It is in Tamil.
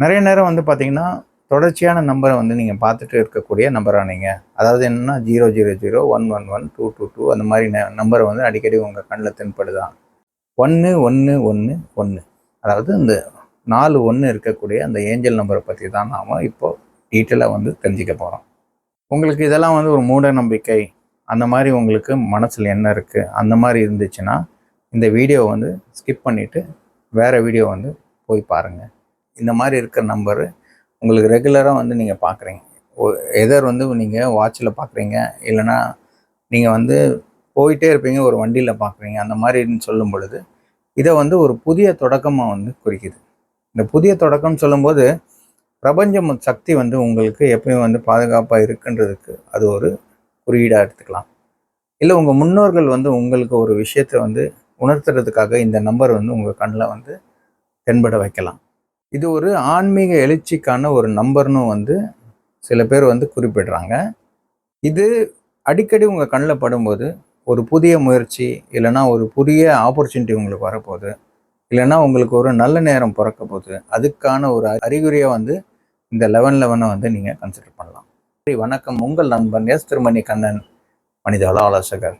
நிறைய நேரம் வந்து பார்த்தீங்கன்னா, தொடர்ச்சியான நம்பர வந்து நீங்க பார்த்துட்டு இருக்கக்கூடிய நபரா நீங்க? அதாவது என்னன்னா 000 111 222 அந்த மாரி நம்பர் வந்து அடிக்கடி உங்க கண்ல தென்படுதா? 1 1 1 1 அதாவது இந்த 4 1 இருக்கக்கூடிய அந்த ஏஞ்சல் நம்பர பத்தி தான் நாம இப்போ டீட்டெயிலா வந்து தெரிஞ்சுக்க போறோம். உங்களுக்கு இதெல்லாம் வந்து ஒரு மூட நம்பிக்கை, அந்த மாரி உங்களுக்கு மனசுல என்ன இருக்கு? அந்த மாரி இருந்துச்சுன்னா, இந்த வீடியோவ வந்து ஸ்கிப் பண்ணிட்டு வேற வீடியோ வந்து போய் பாருங்க. இந்த மாரி இருக்கிற நம்பரு உங்களுக்கு ரெகுலரா வந்து நீங்க பார்க்குறீங்க. ஒ எதர் வந்து நீங்க வாட்ச்ல பார்க்குறீங்க, இல்லன்னா நீங்க வந்து போயிட்டே இருப்பீங்க, ஒரு வண்டியில பார்க்குறீங்க. அந்த மாரின்னு சொல்லும் பொழுது, இத வந்து ஒரு புதிய தொடக்கமா வந்து குறிக்குது. இந்த புதிய தொடக்கம்னு சொல்லும்போது, பிரபஞ்சம் சக்தி வந்து உங்களுக்கு எப்பயும் வந்து பாதுகாப்பா இருக்குன்றதுக்கு அது ஒரு குறியீடா எடுத்துக்கலாம். இல்ல உங்க முன்னோர்கள் வந்து உங்களுக்கு ஒரு விஷயத்த வந்து உணர்த்துறதுக்காக இந்த நம்பர் வந்து உங்க கண்ல வந்து தென்பட வைக்கலாம். இது ஒரு ஆன்மீக எழுச்சிக்கான ஒரு நம்பர்ன்னு வந்து சில பேர் வந்து குறிப்பிடுறாங்க. இது அடிக்கடி உங்க கண்ல படும்போது, ஒரு புதிய முயற்சி, இல்லன்னா ஒரு புதிய ஆப்பர்ச்சுனிட்டி உங்களுக்கு வரப்போது, இல்லன்னா உங்களுக்கு ஒரு நல்ல நேரம் பொறக்கப்போது, அதுக்கான ஒரு அறிகுறியா வந்து இந்த 1111 வந்து நீங்க கன்சிடர் பண்ணலாம். சரி, வணக்கம். உங்கள் நண்பன் எஸ். திருமணி கண்ணன், மனித வள ஆலோசகர்.